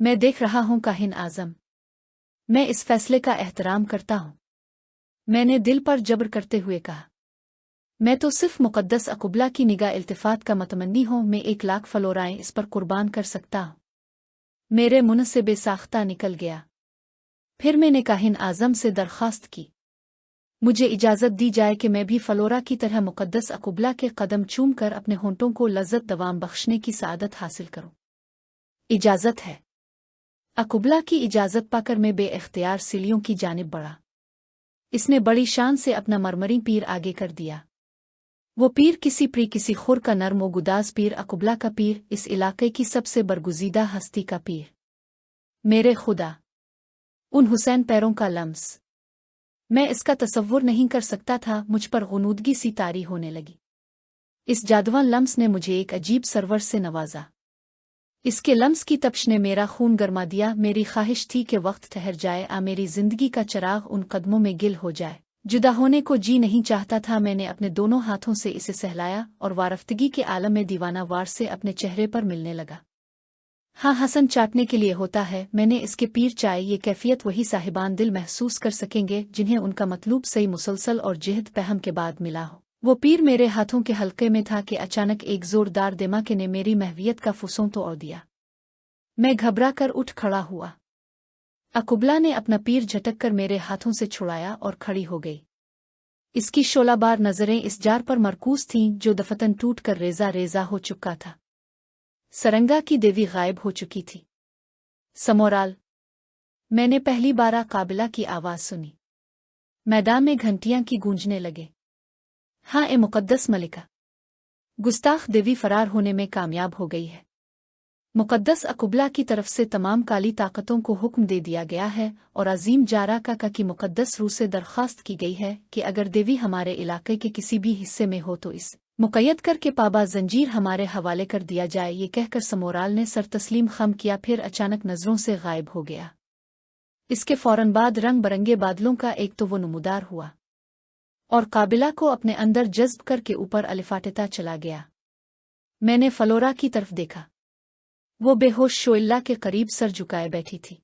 मैं देख रहा हूँ काहिन आज़म। मैं इस फैसले का एहतराम करता हूँ। मैंने दिल पर जबर करते हुए कहा। मैं तो सिर्फ मुक़द्दस अक़ुबला की निगाह इल्तिफ़ात का मतमन्नी हूँ। मैं 1,00,000 फलोराएँ इस पर कुर्बान कर सकता हूँ। मेरे मुंह से बेसाख्ता निकल गया। फिर मैंने काहिन आज़म से दरख्वास्त की, मुझे इजाज़त दी जाए कि मैं भी फलोरा की तरह मुक़द्दस अक़ुबला के कदम चूम कर अपने होंठों को लज़्ज़त दवाम बख्शने की सआदत हासिल करूँ। इजाज़त है। अक़ुबला की इजाज़त पाकर मैं बे-इख्तियार सीढ़ियों की जानिब बढ़ा। इसने बड़ी शान से अपना मरमरी पीर आगे कर दिया। वो पीर किसी खुर का नर्म व गुदाज पीर, अक़ुबला का पीर, इस इलाके की सबसे बरगुज़ीदा हस्ती का पीर। मेरे खुदा, उन हुसैन पैरों का लम्स! मैं इसका तसव्वुर नहीं कर सकता था। मुझ पर गुनूदगी सी तारी होने लगी। इस जादुआ लम्स ने मुझे एक अजीब सरवर से नवाजा। इसके लम्स की तपश ने मेरा खून गरमा दिया। मेरी ख्वाहिश थी कि वक्त ठहर जाए, मेरी जिंदगी का चराग उन कदमों में गिल हो जाए। जुदा होने को जी नहीं चाहता था। मैंने अपने दोनों हाथों से इसे सहलाया और वारफ्तगी के आलम में दीवाना वार से अपने चेहरे पर मिलने लगा। हाँ, हसन चाटने के लिए होता है। मैंने इसके पीर चाहे। ये कैफियत वही साहिबान दिल महसूस कर सकेंगे जिन्हें उनका मतलूब सही मुसलसल और जिहद पहम के बाद मिला हो। वो पीर मेरे हाथों के हल्के में था कि अचानक एक जोरदार धमाके ने मेरी महवियत का फुसों तोड़ दिया। मैं घबरा कर उठ खड़ा हुआ। अक़ुबला ने अपना पीर झटक कर मेरे हाथों से छुड़ाया और खड़ी हो गई। इसकी शोलाबार नज़रें इस जार पर मरकूज थीं जो दफतन टूट कर रेजा रेजा हो चुका था। सरंगा की देवी गायब हो चुकी थी। समोराल! मैंने पहली बार काबिला की आवाज़ सुनी। मैदान में घंटियां की गूंजने लगे। हाँ, ए मुक़द्दस मलिका! गुस्ताख देवी फरार होने में कामयाब हो गई है। मुक़द्दस अक़ुबला की तरफ से तमाम काली ताकतों को हुक्म दे दिया गया है और अजीम जारा काका की मुक़द्दस रूह से दरख्वास्त की गई है कि अगर देवी हमारे इलाके के किसी भी हिस्से में हो तो इस मुक़य्यद करके पाबा जंजीर हमारे हवाले कर दिया जाए। ये कहकर समोराल ने सर तस्लीम खम किया, फिर अचानक नज़रों से गायब हो गया। इसके फौरन बाद रंग बरंगे बादलों का एक तो वो नमूदार हुआ और काबिला को अपने अंदर जज्ब करके ऊपर अलिफाटता चला गया। मैंने फलोरा की तरफ देखा। वो बेहोश शोइल्ला के करीब सर झुकाए बैठी थी।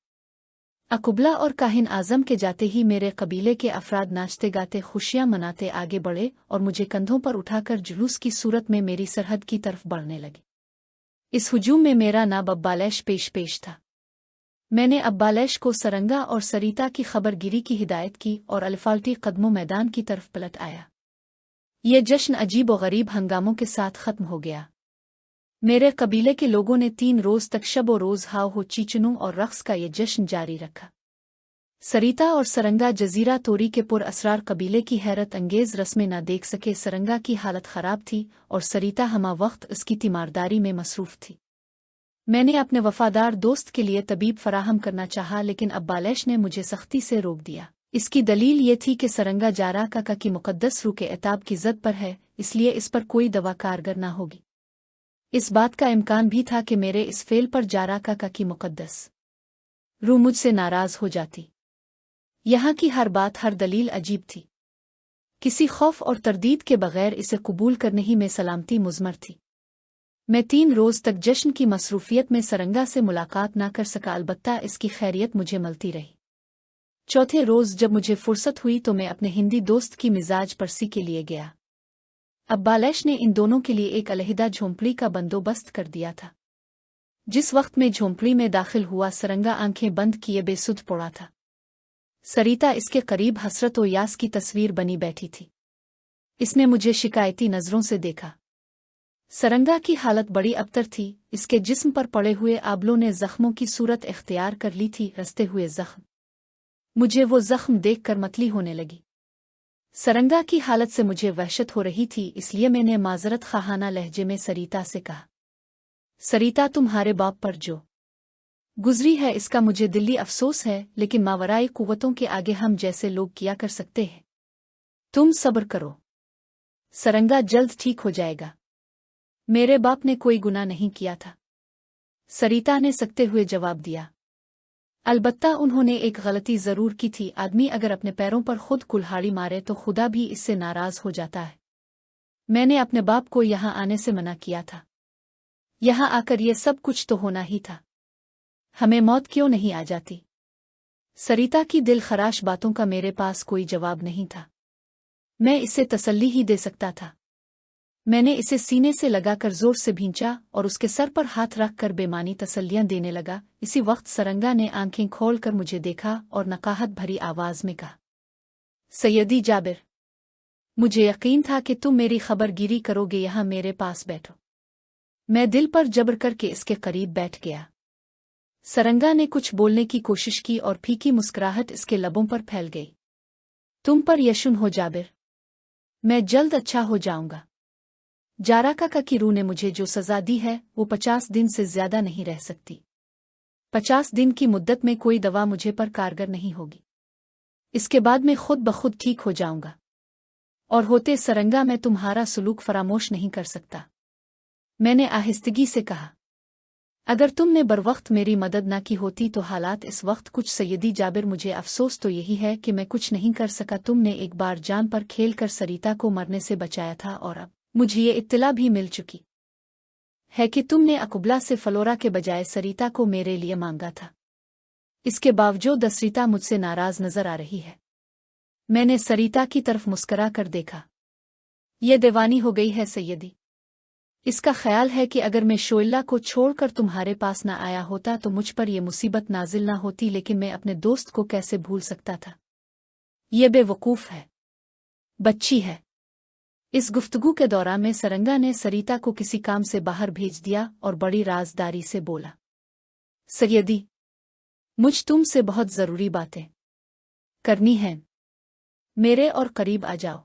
अक़ुबला और काहिन आज़म के जाते ही मेरे कबीले के अफराद नाचते गाते खुशियां मनाते आगे बढ़े और मुझे कंधों पर उठाकर जुलूस की सूरत में मेरी सरहद की तरफ बढ़ने लगे। इस हुजूम में मेरा नाब अब्बालैश पेश था। मैंने अब्बालैश को सरंगा और सरीता की खबरगिरी की हिदायत की और अल्फाल्टी कदमों मैदान की तरफ पलट आया। ये जश्न अजीब और गरीब हंगामों के साथ खत्म हो गया। मेरे कबीले के लोगों ने 3 रोज तक शब और रोज हाव हो चीचनों और रक्स का ये जश्न जारी रखा। सरीता और सरंगा जजीरा तोरी के पुर असरार कबीले की हैरत अंगेज रस्में न देख सके। सरंगा की हालत खराब थी और सरीता हमा वक्त उसकी तीमारदारी में मसरूफ थी। मैंने अपने वफादार दोस्त के लिए तबीब फराहम करना चाहा, लेकिन अब्बालैश ने मुझे सख्ती से रोक दिया। इसकी दलील ये थी कि सरंगा जारा काका की मुक़द्दस रूह के एताब की ज़द पर है, इसलिए इस पर कोई दवा कारगर न होगी। इस बात का इम्कान भी था कि मेरे इस फेल पर जारा काका की मुक़द्दस रूह मुझसे नाराज़ हो जाती। यहाँ की हर बात, हर दलील अजीब थी। किसी खौफ और तरदीद के बगैर इसे कबूल करने ही में सलामती मुज़मर थी। मैं 3 रोज़ तक जश्न की मसरूफियत में सरंगा से मुलाकात न कर सका, अलबत्ता इसकी खैरियत मुझे मिलती रही। चौथे रोज़ जब मुझे फुर्सत हुई तो मैं अपने हिंदी दोस्त की मिजाज परसी के लिए गया। अब्बालैश ने इन दोनों के लिए एक अलहिदा झोंपड़ी का बंदोबस्त कर दिया था। जिस वक्त मैं झोंपड़ी में दाखिल हुआ, सरंगा आंखें बंद किए बेसुध पड़ा था। सरीता इसके करीब हसरत व यास की तस्वीर बनी बैठी थी। इसने मुझे शिकायती नज़रों से देखा। सरंगा की हालत बड़ी अबतर थी। इसके जिस्म पर पड़े हुए आबलों ने जख्मों की सूरत इख्तियार कर ली थी, रसते हुए जख्म। मुझे वो जख्म देखकर मतली होने लगी। सरंगा की हालत से मुझे वहशत हो रही थी, इसलिए मैंने माजरत खाहाना लहजे में सरीता से कहा, सरीता, तुम्हारे बाप पर जो गुजरी है इसका मुझे दिली अफसोस है, लेकिन मावराई कुव्वतों के आगे हम जैसे लोग किया कर सकते हैं। तुम सब्र करो, सरंगा जल्द ठीक हो जाएगा। मेरे बाप ने कोई गुनाह नहीं किया था, सरीता ने सकते हुए जवाब दिया। अलबत्ता उन्होंने एक गलती जरूर की थी। आदमी अगर अपने पैरों पर खुद कुल्हाड़ी मारे तो खुदा भी इससे नाराज हो जाता है। मैंने अपने बाप को यहाँ आने से मना किया था। यहाँ आकर ये सब कुछ तो होना ही था। हमें मौत क्यों नहीं आ जाती? सरिता की दिल खराश बातों का मेरे पास कोई जवाब नहीं था। मैं इसे तसल्ली ही दे सकता था। मैंने इसे सीने से लगाकर जोर से भींचा और उसके सर पर हाथ रखकर बेमानी तसल्लियां देने लगा। इसी वक्त सरंगा ने आंखें खोलकर मुझे देखा और नकाहत भरी आवाज में कहा, सैयदी जाबिर, मुझे यकीन था कि तुम मेरी खबरगिरी करोगे। यहाँ मेरे पास बैठो। मैं दिल पर जबर करके इसके करीब बैठ गया। सरंगा ने कुछ बोलने की कोशिश की और फीकी मुस्कुराहट इसके लबों पर फैल गई। तुम पर यशुन हो जाबिर, मैं जल्द अच्छा हो जाऊंगा। जारा काका की रूह ने मुझे जो सजा दी है वो 50 दिन से ज्यादा नहीं रह सकती। 50 दिन की मुद्दत में कोई दवा मुझे पर कारगर नहीं होगी। इसके बाद मैं खुद बखुद ठीक हो जाऊंगा। और होते सरंगा मैं तुम्हारा सुलूक फरामोश नहीं कर सकता। मैंने आहिस्तगी से कहा, अगर तुमने बरवक्त मेरी मदद न की होती तो हालात इस वक्त कुछ। सैयदी जाबिर, मुझे अफसोस तो यही है कि मैं कुछ नहीं कर सका। तुमने एक बार जान पर खेल कर सरिता को मरने से बचाया था और अब मुझे ये इत्तला भी मिल चुकी है कि तुमने अकुबला से फलोरा के बजाय सरिता को मेरे लिए मांगा था। इसके बावजूद सरिता मुझसे नाराज नजर आ रही है। मैंने सरिता की तरफ मुस्करा कर देखा। यह दीवानी हो गई है सैयदी। इसका ख्याल है कि अगर मैं शोइला को छोड़कर तुम्हारे पास न आया होता तो मुझ पर यह मुसीबत नाजिल ना होती। लेकिन मैं अपने दोस्त को कैसे भूल सकता था? यह बेवकूफ है, बच्ची है। इस गुफ्तगू के दौरान में सरंगा ने सरिता को किसी काम से बाहर भेज दिया और बड़ी राजदारी से बोला, सैयदी, मुझ तुमसे बहुत जरूरी बातें करनी हैं। मेरे और करीब आ जाओ।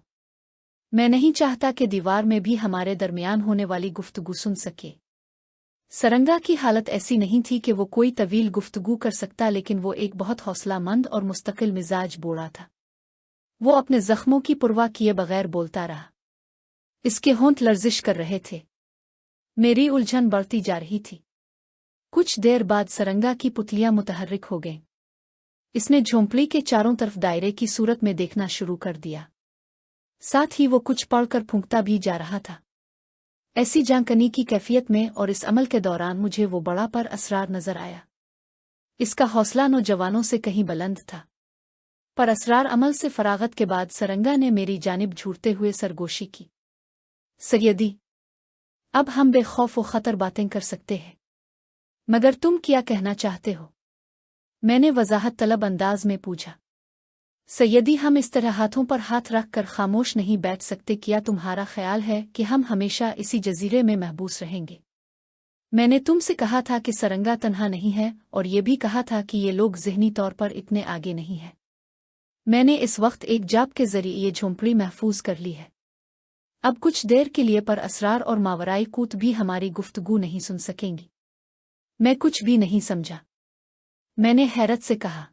मैं नहीं चाहता कि दीवार में भी हमारे दरमियान होने वाली गुफ्तगू सुन सके। सरंगा की हालत ऐसी नहीं थी कि वो कोई तवील गुफ्तगू कर सकता, लेकिन वो एक बहुत हौसलामंद और मुस्तकिल मिजाज बूढ़ा था। वो अपने जख्मों की परवाह किए बगैर बोलता रहा। इसके होंठ लर्जिश कर रहे थे। मेरी उलझन बढ़ती जा रही थी। कुछ देर बाद सरंगा की पुतलियां मुतहर्रिक हो गईं। इसने झोंपड़ी के चारों तरफ दायरे की सूरत में देखना शुरू कर दिया। साथ ही वो कुछ पढ़कर फूंकता भी जा रहा था। ऐसी जानकनी की कैफियत में और इस अमल के दौरान मुझे वो बड़ा पर असरार नजर आया। इसका हौसला नौजवानों से कहीं बुलंद था। पर असरार अमल से फरागत के बाद सरंगा ने मेरी जानिब झूरते हुए सरगोशी की, सैयदी, अब हम बेखौफ व खतर बातें कर सकते हैं, मगर तुम क्या कहना चाहते हो? मैंने वजाहत तलब अंदाज में पूछा। सैयदी, हम इस तरह हाथों पर हाथ रख कर खामोश नहीं बैठ सकते। क्या तुम्हारा ख्याल है कि हम हमेशा इसी जजीरे में महबूस रहेंगे? मैंने तुमसे कहा था कि सरंगा तन्हा नहीं है और ये भी कहा था कि ये लोग ज़हनी तौर पर इतने आगे नहीं है। मैंने इस वक्त एक जाप के जरिए ये झोंपड़ी महफूज कर ली है। अब कुछ देर के लिए पर असरार और मावराई कूत भी हमारी गुफ्तगू नहीं सुन सकेंगी। मैं कुछ भी नहीं समझा, मैंने हैरत से कहा।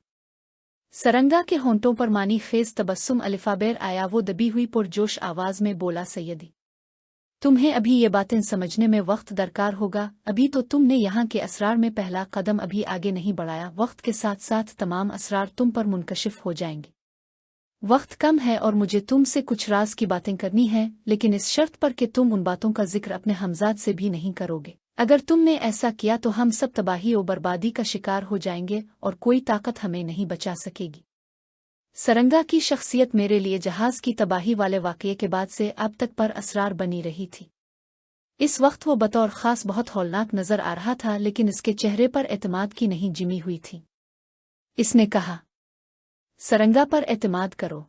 सरंगा के होंठों पर मानी खेज तबस्सुम अलिफाबेर आया। वो दबी हुई पुरजोश आवाज में बोला, सैयदी, तुम्हें अभी ये बातें समझने में वक्त दरकार होगा। अभी तो तुमने यहाँ के असरार में पहला कदम अभी आगे नहीं बढ़ाया। वक्त के साथ साथ तमाम असरार तुम पर मुनकशिफ हो जाएंगे। वक्त कम है और मुझे तुमसे कुछ राज की बातें करनी है, लेकिन इस शर्त पर कि तुम उन बातों का जिक्र अपने हमजाद से भी नहीं करोगे। अगर तुमने ऐसा किया तो हम सब तबाही और बर्बादी का शिकार हो जाएंगे और कोई ताकत हमें नहीं बचा सकेगी। सरंगा की शख्सियत मेरे लिए जहाज की तबाही वाले वाक़ये के बाद से अब तक पर असरार बनी रही थी। इस वक्त वो बतौर ख़ास बहुत हौलनाक नजर आ रहा था, लेकिन इसके चेहरे पर एतमाद की नहीं जिमी हुई थी। इसने कहा, सरंगा पर एतमाद करो।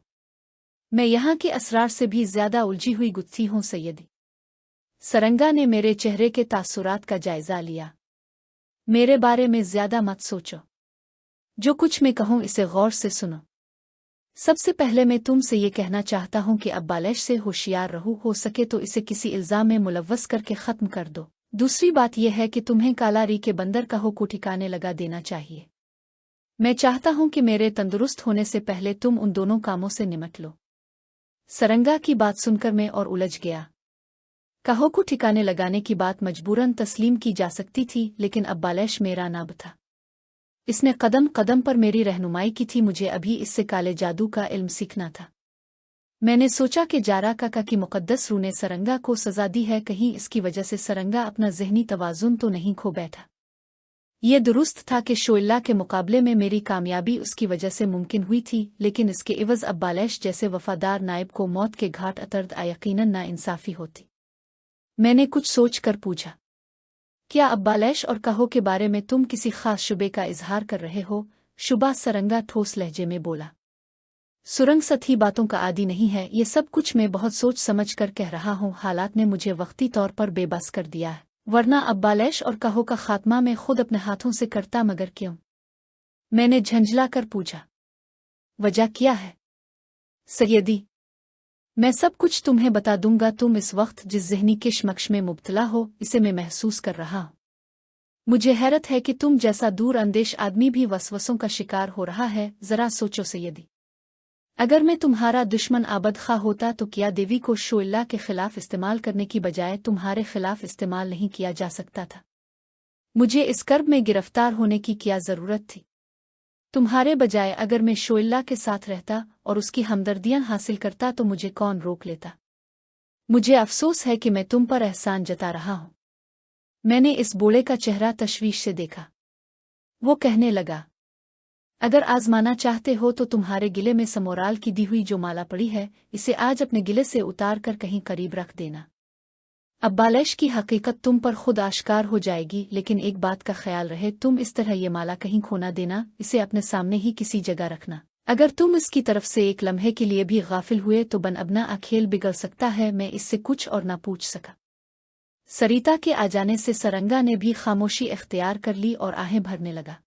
मैं यहाँ के असरार से भी ज्यादा उलझी हुई गुत्थी हूँ सैयदी। सरंगा ने मेरे चेहरे के तासुरात का जायजा लिया। मेरे बारे में ज्यादा मत सोचो। जो कुछ मैं कहूँ इसे गौर से सुनो। सबसे पहले मैं तुमसे ये कहना चाहता हूँ कि अब बालिश से होशियार रहो। हो सके तो इसे किसी इल्जाम में मुलव्वस करके ख़त्म कर दो। दूसरी बात यह है कि तुम्हें कालारी के बंदर का हुक्म ठिकाने लगा देना चाहिए। मैं चाहता हूँ कि मेरे तंदुरुस्त होने से पहले तुम उन दोनों कामों से निमट लो। सरंगा की बात सुनकर मैं और उलझ गया। कहो को ठिकाने लगाने की बात मजबूरन तस्लीम की जा सकती थी, लेकिन अब बालिश मेरा नाब था। इसने कदम कदम पर मेरी रहनुमाई की थी। मुझे अभी इससे काले जादू का इल्म सीखना था। मैंने सोचा कि जारा काका की मुकद्दस रूह ने सरंगा को सजा दी है, कहीं इसकी वजह से सरंगा अपना ज़हनी तवाज़ुन तो नहीं खो बैठा। ये दुरुस्त था कि शोइला के मुकाबले में मेरी कामयाबी उसकी वजह से मुमकिन हुई थी, लेकिन इसके इवज़ अब्बालैश जैसे वफादार नायब को मौत के घाट उतरद यकीनन नाइंसाफ़ी होती। मैंने कुछ सोच कर पूछा, क्या अब्बालैश और कहो के बारे में तुम किसी खास शुबे का इजहार कर रहे हो? शुबा सरंगा ठोस लहजे में बोला। सुरंग सथी बातों का आदी नहीं है, ये सब कुछ मैं बहुत सोच समझ कर कह रहा हूँ। हालात ने मुझे वक्ती तौर पर बेबस कर दिया है, वरना अब्बालैश और कहो का खात्मा मैं खुद अपने हाथों से करता, मगर क्यों? मैंने झंझला कर पूछा। वजह क्या है सैयदी? मैं सब कुछ तुम्हें बता दूंगा। तुम इस वक्त जिस ज़हनी किशमकश में मुब्तला हो, इसे मैं महसूस कर रहा हूँ। मुझे हैरत है कि तुम जैसा दूर अंदेश आदमी भी वसवसों का शिकार हो रहा है। जरा सोचो सैयदी, अगर मैं तुम्हारा दुश्मन आबद खा होता तो क्या देवी को शोइला के खिलाफ इस्तेमाल करने की बजाय तुम्हारे खिलाफ इस्तेमाल नहीं किया जा सकता था? मुझे इस कर्ब में गिरफ्तार होने की क्या जरूरत थी? तुम्हारे बजाय अगर मैं शोइला के साथ रहता और उसकी हमदर्दियां हासिल करता तो मुझे कौन रोक लेता? मुझे अफसोस है कि मैं तुम पर एहसान जता रहा हूं। मैंने इस बूढ़े का चेहरा तशवीश से देखा। वो कहने लगा, अगर आजमाना चाहते हो तो तुम्हारे गिले में समोराल की दी हुई जो माला पड़ी है, इसे आज अपने गिले से उतार कर कहीं करीब रख देना। अब्बालैश की हकीकत तुम पर खुद आश्कार हो जाएगी, लेकिन एक बात का ख्याल रहे, तुम इस तरह ये माला कहीं खोना देना, इसे अपने सामने ही किसी जगह रखना। अगर तुम इसकी तरफ से एक लम्हे के लिए भी गाफिल हुए तो बनअबना खेल बिगड़ सकता है। मैं इससे कुछ और न पूछ सका। सरिता के आ जाने से सरंगा ने भी खामोशी इख्तियार कर ली और आहें भरने लगा।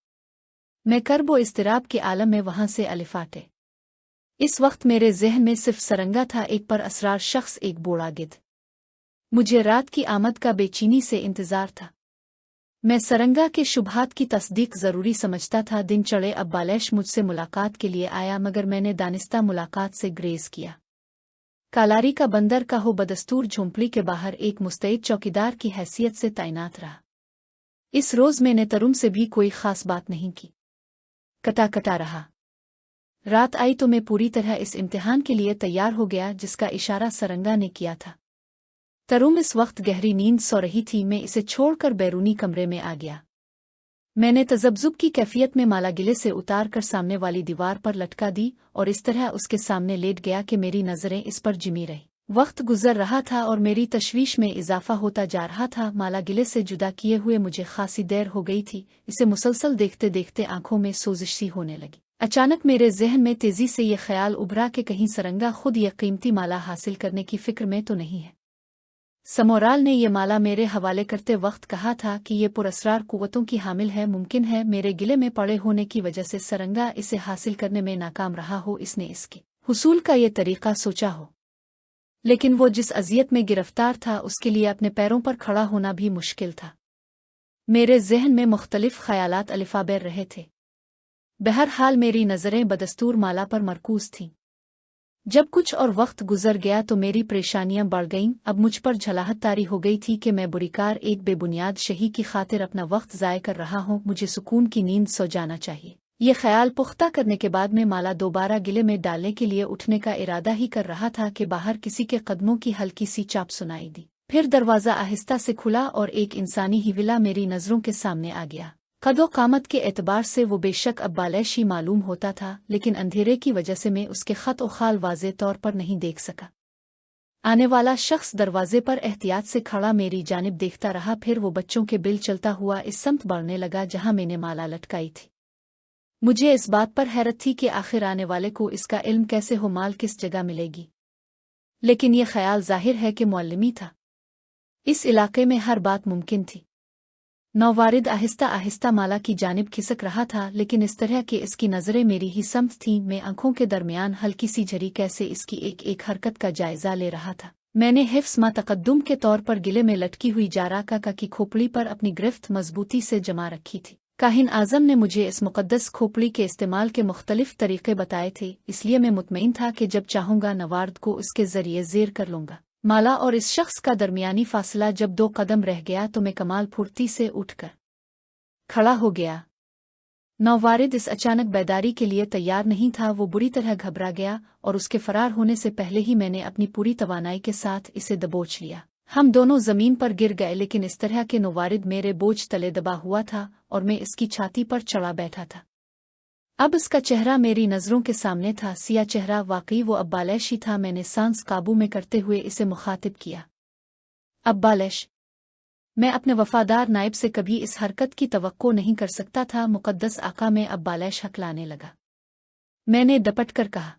मैं कर्ब व इस्तिराब के आलम में वहां से अलिफाटे। इस वक्त मेरे ज़हन में सिर्फ सरंगा था, एक पर असरार शख्स, एक बूढ़ा गिद्ध। मुझे रात की आमद का बेचैनी से इंतजार था। मैं सरंगा के शुबहात की तस्दीक ज़रूरी समझता था। दिन चढ़े अब्बालैश मुझसे मुलाकात के लिए आया, मगर मैंने दानिस्ता मुलाकात से ग्रेज़ किया। कालारी का बंदर का हो बदस्तूर झोंपड़ी के बाहर एक मुस्तैद चौकीदार की हैसियत से तैनात रहा। इस रोज़ मैंने तरुम से भी कोई ख़ास बात नहीं की। कटा कटा रहा। रात आई तो मैं पूरी तरह इस इम्तिहान के लिए तैयार हो गया जिसका इशारा सरंगा ने किया था। तरुम इस वक्त गहरी नींद सो रही थी। मैं इसे छोड़कर बैरूनी कमरे में आ गया। मैंने तजब्जुब की कैफियत में माला गिले से उतार कर सामने वाली दीवार पर लटका दी और इस तरह उसके सामने लेट गया कि मेरी नजरें इस पर जिमी रही। वक्त गुजर रहा था और मेरी तशवीश में इजाफा होता जा रहा था। माला गिले से जुदा किए हुए मुझे खासी देर हो गई थी। इसे मुसलसल देखते देखते आंखों में सोजिश सी होने लगी। अचानक मेरे जहन में तेजी से ये ख्याल उभरा कि कहीं सरंगा खुद ये कीमती माला हासिल करने की फिक्र में तो नहीं है। समोराल ने ये माला मेरे हवाले करते वक्त कहा था कि ये पुरअसरार कुव्वतों की हामिल है। मुमकिन है मेरे गिले में पड़े होने की वजह से सरंगा इसे हासिल करने में नाकाम रहा हो। इसने इसके हुसूल का ये तरीका सोचा हो, लेकिन वो जिस अजियत में गिरफ्तार था उसके लिए अपने पैरों पर खड़ा होना भी मुश्किल था। मेरे जहन में मुख्तलिफ ख्यालात अलिफाबेर रहे थे। बहरहाल मेरी नज़रें बदस्तूर माला पर मरकूज थीं। जब कुछ और वक्त गुजर गया तो मेरी परेशानियां बढ़ गईं। अब मुझ पर झलाहत तारी हो गई थी कि मैं बुरीकार एक बेबुनियाद शही की खातिर अपना वक्त ज़ाय कर रहा हूँ। मुझे सुकून की नींद सो जाना चाहिए। ये ख्याल पुख्ता करने के बाद मैं माला दोबारा गिले में डालने के लिए उठने का इरादा ही कर रहा था कि बाहर किसी के कदमों की हल्की सी चाप सुनाई दी। फिर दरवाज़ा आहिस्ता से खुला और एक इंसानी हिविला मेरी नज़रों के सामने आ गया। कदो कामत के एतबार से वो बेशक अब्बालैश ही मालूम होता था, लेकिन अंधेरे की वजह से मैं उसके खत और खाल वाज़े तौर पर नहीं देख सका। आने वाला शख्स दरवाजे पर एहतियात से खड़ा मेरी जानिब देखता रहा। फिर वो बच्चों के बिल चलता हुआ इस समत बढ़ने लगा जहां मैंने माला लटकाई थी। मुझे इस बात पर हैरत थी कि आखिर आने वाले को इसका इल्म कैसे हो, माल किस जगह मिलेगी। लेकिन यह ख्याल जाहिर है कि मुअल्लिमी था। इस इलाके में हर बात मुमकिन थी। नौवारिद आहिस्ता आहिस्ता माला की जानिब खिसक रहा था, लेकिन इस तरह कि इसकी नज़रें मेरी ही समत थीं। मैं आंखों के दरमियान हल्की सी झरी कैसे इसकी एक एक हरकत का जायजा ले रहा था। मैंने हिफ्स मा तकद्दुम के तौर पर गिले में लटकी हुई जारा काका की खोपड़ी पर अपनी गिरफ्त मजबूती से जमा रखी थी। काहिन आजम ने मुझे इस मुकद्दस खोपड़ी के इस्तेमाल के मुख्तलिफ तरीके बताए थे, इसलिए मैं मुतमईन था कि जब चाहूँगा नवार्द को इसके जरिए ज़ेर कर लूँगा। माला और इस शख्स का दरमियानी फासला जब 2 कदम रह गया तो मैं कमाल फुर्ती से उठकर खड़ा हो गया। नौवारिद इस अचानक बेदारी के लिए तैयार नहीं था। वो बुरी तरह घबरा गया और उसके फरार होने से पहले ही मैंने अपनी पूरी तवानाई के साथ इसे दबोच लिया। हम दोनों जमीन पर गिर गए, लेकिन इस तरह के नवारिद मेरे बोझ तले दबा हुआ था और मैं इसकी छाती पर चढ़ा बैठा था। अब इसका चेहरा मेरी नज़रों के सामने था, सिया चेहरा। वाकई वो अब्बालैश ही था। मैंने सांस काबू में करते हुए इसे मुखातिब किया। अब्बालैश, मैं अपने वफादार नायब से कभी इस हरकत की तवक्को नहीं कर सकता था। मुकद्दस आका में अब्बालैश हकलाने लगा। मैंने डपट कर कहा,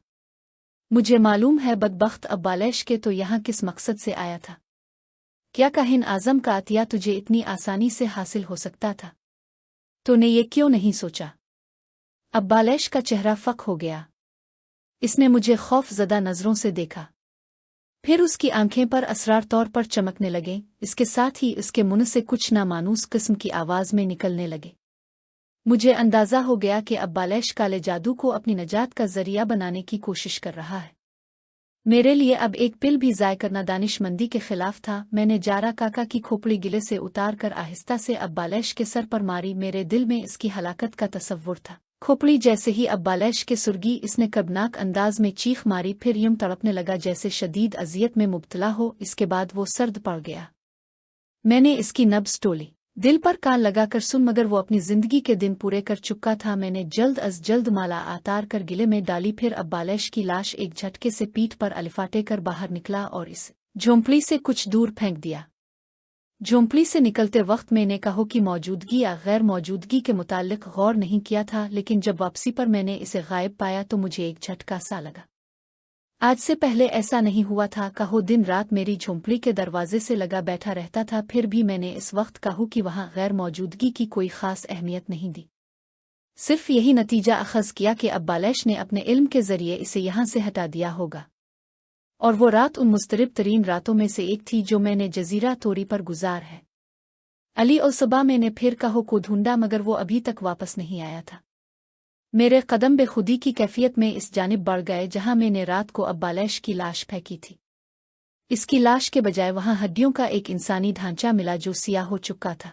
मुझे मालूम है बदबख्त अब्बालैश के तो यहाँ किस मकसद से आया था। क्या काहिन आज़म का अतिया तुझे इतनी आसानी से हासिल हो सकता था? तूने ये क्यों नहीं सोचा? अब्बालैश का चेहरा फक हो गया। इसने मुझे खौफज़दा नज़रों से देखा। फिर उसकी आंखें पर असरार तौर पर चमकने लगे। इसके साथ ही उसके मुंह से कुछ नामानूस किस्म की आवाज़ में निकलने लगे। मुझे अंदाज़ा हो गया कि अब्बालैश काले जादू को अपनी नजात का जरिया बनाने की कोशिश कर रहा है। मेरे लिए अब एक पिल भी ज़ाय करना दानिशमंदी के खिलाफ था। मैंने जारा काका की खोपड़ी गिले से उतार कर आहिस्ता से अब्बालैश के सर पर मारी। मेरे दिल में इसकी हलाकत का तसव्वुर था। खोपड़ी जैसे ही अब्बालैश के सुर्गी, इसने कर्बनाक अंदाज में चीख मारी, फिर यूं तड़पने लगा जैसे शदीद अजियत में मुब्तला हो। इसके बाद वो सर्द पड़ गया। मैंने इसकी नब्ज़ टोली, दिल पर कान लगाकर सुन, मगर वो अपनी जिंदगी के दिन पूरे कर चुका था। मैंने जल्द अज जल्द माला आतार कर गिले में डाली। फिर अब्बालैश की लाश एक झटके से पीठ पर अलिफाटे कर बाहर निकला और इस झोंपड़ी से कुछ दूर फेंक दिया। झोंपड़ी से निकलते वक्त मैंने कहो की मौजूदगी या गैर मौजूदगी के मुताल्लिक गौर नहीं किया था, लेकिन जब वापसी पर मैंने इसे गायब पाया तो मुझे एक झटका सा लगा। आज से पहले ऐसा नहीं हुआ था। कहो दिन रात मेरी झोंपड़ी के दरवाजे से लगा बैठा रहता था, फिर भी मैंने इस वक्त कहो कि वहाँ गैर मौजूदगी की कोई ख़ास अहमियत नहीं दी। सिर्फ यही नतीजा अखज़ किया कि अब्बालैश ने अपने इल्म के ज़रिए इसे यहाँ से हटा दिया होगा। और वो रात उन मुस्तरिब तरीन रातों में से एक थी जो मैंने जजीरा तोरी पर गुजार है। अली और सबा मैंने फिर कहो को ढूंढा, मगर वो अभी तक वापस नहीं आया था। मेरे कदम बेखुदी की कैफियत में इस जानिब बढ़ गए जहां मैंने रात को अब्बालैश की लाश फेंकी थी। इसकी लाश के बजाय वहां हड्डियों का एक इंसानी ढांचा मिला जो सियाह हो चुका था।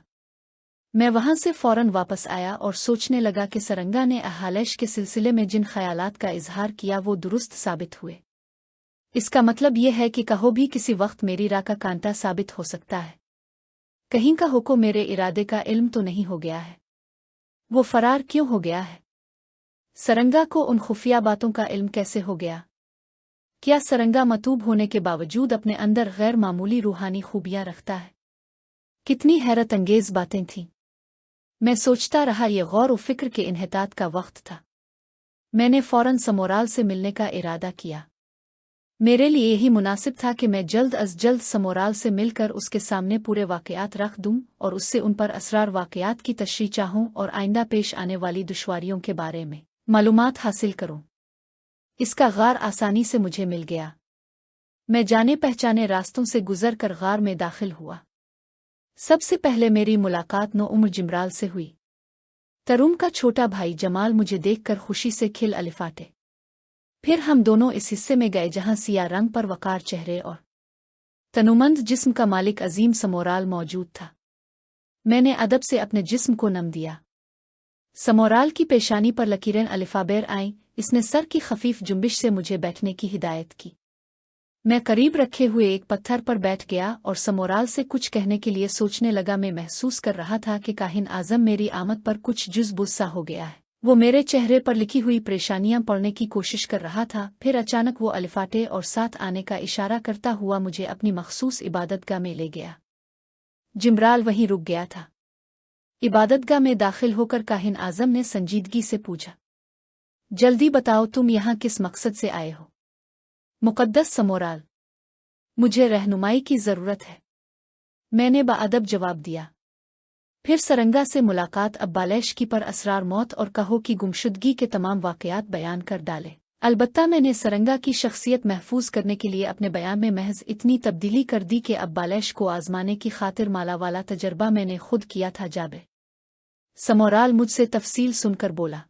मैं वहां से फौरन वापस आया और सोचने लगा कि सरंगा ने अब्बालैश के सिलसिले में जिन ख्यालात का इजहार किया वो दुरुस्त साबित हुए। इसका मतलब यह है कि कहो भी किसी वक्त मेरी राह का कांटा साबित हो सकता है। कहीं का को मेरे इरादे का इल्म तो नहीं हो गया है? वो फरार क्यों हो गया है? सरंगा को उन खुफिया बातों का इल्म कैसे हो गया? क्या सरंगा मतूब होने के बावजूद अपने अंदर गैर मामूली रूहानी खूबियां रखता है? कितनी हैरत अंगेज बातें थीं। मैं सोचता रहा। ये गौर व फिक्र के इन्हितात का वक्त था। मैंने फौरन समोराल से मिलने का इरादा किया। मेरे लिए यही मुनासिब था कि मैं जल्द अज जल्द समोराल से मिलकर उसके सामने पूरे वाक़यात रख दूं और उससे उन पर असरार वाक़यात की तशरीह चाहूं और आइंदा पेश आने वाली दुश्वारियों के बारे में मालूमात हासिल करूं। इसका गार आसानी से मुझे मिल गया। मैं जाने पहचाने रास्तों से गुजर कर गार में दाखिल हुआ। सबसे पहले मेरी मुलाकात नौउम्र जिमराल से हुई। तरुम का छोटा भाई जमाल मुझे देखकर खुशी से खिल अलिफाटे। फिर हम दोनों इस हिस्से में गए जहां सिया रंग पर वकार चेहरे और तनुमंद जिस्म का मालिक अजीम समोराल मौजूद था। मैंने अदब से अपने जिस्म को नम दिया। समोराल की पेशानी पर लकीरें अलिफाबेर आईं। इसने सर की खफीफ जुम्बिश से मुझे बैठने की हिदायत की। मैं करीब रखे हुए एक पत्थर पर बैठ गया और समोराल से कुछ कहने के लिए सोचने लगा। मैं महसूस कर रहा था कि काहिन आज़म मेरी आमद पर कुछ जुज़-बुज़ हो गया है। वो मेरे चेहरे पर लिखी हुई परेशानियां पढ़ने की कोशिश कर रहा था। फिर अचानक वो अलिफाटे और साथ आने का इशारा करता हुआ मुझे अपनी मखसूस इबादतगाह में ले गया। जिमराल वहीं रुक गया था। इबादतगाह में दाखिल होकर काहिन आज़म ने संजीदगी से पूछा, जल्दी बताओ तुम यहाँ किस मकसद से आए हो? मुकद्दस समोराल, मुझे रहनुमाई की ज़रूरत है, मैंने बाअदब जवाब दिया। फिर सरंगा से मुलाकात, अब्बालैश की पर असरार मौत और कहो की गुमशुदगी के तमाम वाक़यात बयान कर डाले। अलबत्ता मैंने सरंगा की शख्सियत महफूज करने के लिए अपने बयान में महज इतनी तब्दीली कर दी कि अब्बालैश को आजमाने की खातिर माला वाला तजर्बा मैंने खुद किया था। जाबे समोराल मुझसे तफसील सुनकर बोला,